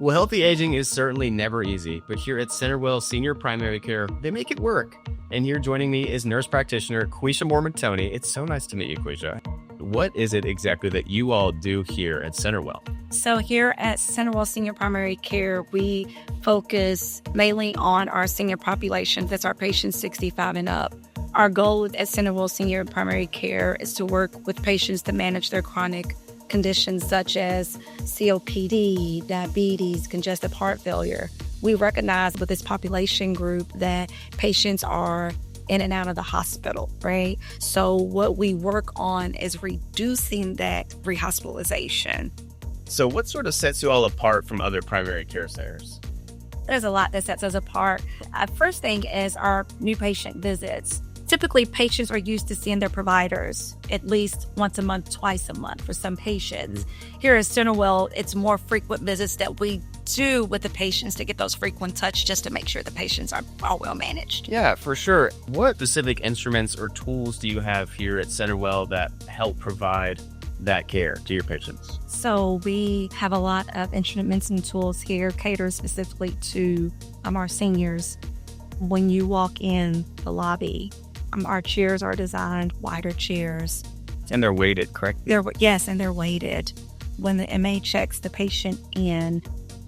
Well, healthy aging is certainly never easy, but here at Centerwell Senior Primary Care, they make it work. And here joining me is nurse practitioner Quisha Moorman Toney. It's so nice to meet you, Quisha. What is it exactly that you all do here at Centerwell? So here at Centerwell Senior Primary Care, we focus mainly on our senior population. That's our patients 65 and up. Our goal at Centerwell Senior Primary Care is to work with patients to manage their chronic conditions such as COPD, diabetes, congestive heart failure. We recognize with this population group that patients are in and out of the hospital, right? So what we work on is reducing that rehospitalization. So what sort of sets you all apart from other primary care centers? There's a lot that sets us apart. First thing is our new patient visits. Typically, patients are used to seeing their providers at least once a month, twice a month for some patients. Here at Centerwell, it's more frequent visits that we do with the patients to get those frequent touch just to make sure the patients are well managed. Yeah, for sure. What specific instruments or tools do you have here at Centerwell that help provide that care to your patients? So we have a lot of instruments and tools here catered specifically to our seniors. When you walk in the lobby, our chairs are designed wider chairs. And they're weighted, correct? Yes, and they're weighted. When the MA checks the patient in,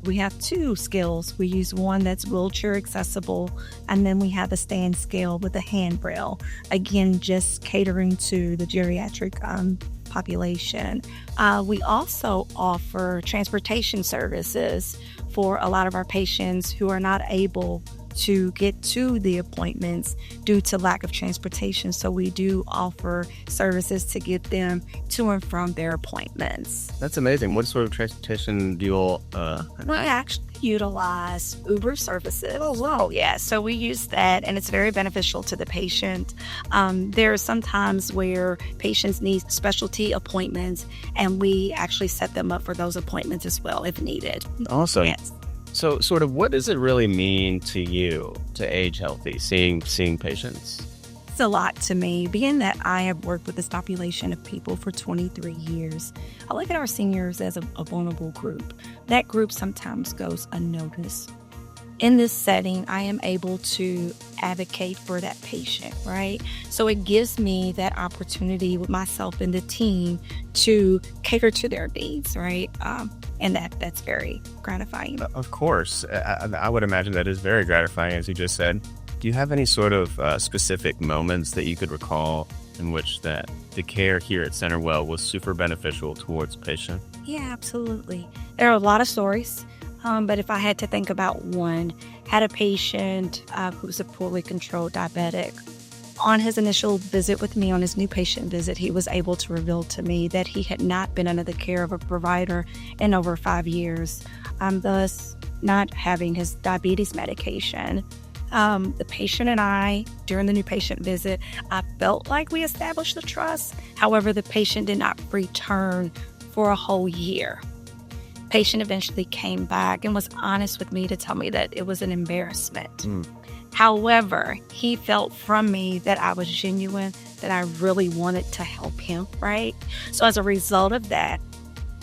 we have two scales. We use one that's wheelchair accessible, and then we have a stand scale with a handrail. Again, just catering to the geriatric population. We also offer transportation services for a lot of our patients who are not able to get to the appointments due to lack of transportation. So we do offer services to get them to and from their appointments. That's amazing. What sort of transportation do you all We actually utilize Uber services. Oh, wow. Yeah, so we use that, and it's very beneficial to the patient. There are some times where patients need specialty appointments, and we actually set them up for those appointments as well if needed. Awesome. Yes. So sort of what does it really mean to you to age healthy, seeing patients? It's a lot to me. Being that I have worked with this population of people for 23 years, I look at our seniors as a vulnerable group. That group sometimes goes unnoticed. In this setting, I am able to advocate for that patient, right? So it gives me that opportunity with myself and the team to cater to their needs, right? And that's very gratifying. Of course. I would imagine that is very gratifying, as you just said. Do you have any sort of specific moments that you could recall in which the care here at Centerwell was super beneficial towards the patient? Yeah, absolutely. There are a lot of stories. But if I had to think about one, had a patient who's a poorly controlled diabetic. On his initial visit with me, on his new patient visit, he was able to reveal to me that he had not been under the care of a provider in over 5 years, thus not having his diabetes medication. The patient and I, during the new patient visit, I felt like we established the trust. However, the patient did not return for a whole year. Patient eventually came back and was honest with me to tell me that it was an embarrassment. However, he felt from me that I was genuine, that I really wanted to help him, right? So as a result of that,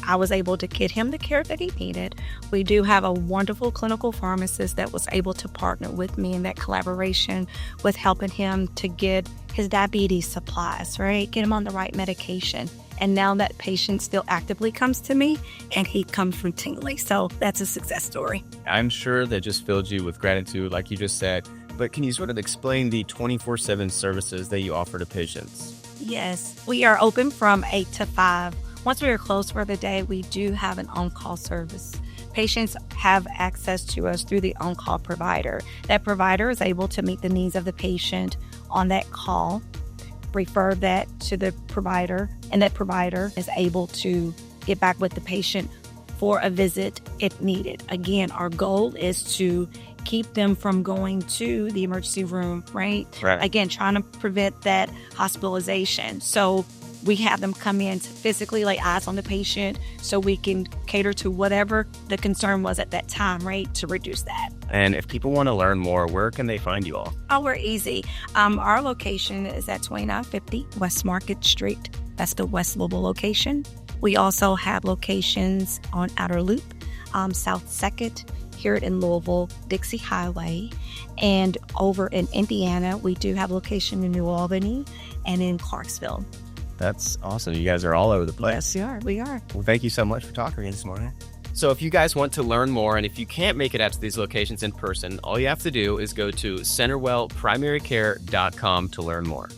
I was able to get him the care that he needed. We do have a wonderful clinical pharmacist that was able to partner with me in that collaboration with helping him to get his diabetes supplies, right? Get him on the right medication. And now that patient still actively comes to me, and he comes routinely. So that's a success story. I'm sure that just filled you with gratitude, like you just said. But can you sort of explain the 24/7 services that you offer to patients? Yes, we are open from 8 to 5. Once we are closed for the day, we do have an on-call service. Patients have access to us through the on-call provider. That provider is able to meet the needs of the patient on that call, refer that to the provider, and that provider is able to get back with the patient for a visit if needed. Again, our goal is to keep them from going to the emergency room, right? Again, trying to prevent that hospitalization. So we have them come in to physically lay eyes on the patient so we can cater to whatever the concern was at that time, right, to reduce that. And if people want to learn more, where can they find you all? Oh, we're easy. Our location is at 2950 West Market Street. That's the West Louisville location. We also have locations on Outer Loop, South 2nd, here in Louisville, Dixie Highway. And over in Indiana, we do have a location in New Albany and in Clarksville. That's awesome. You guys are all over the place. Yes, we are. Well, thank you so much for talking to me this morning. So if you guys want to learn more, and if you can't make it out to these locations in person, all you have to do is go to centerwellprimarycare.com to learn more.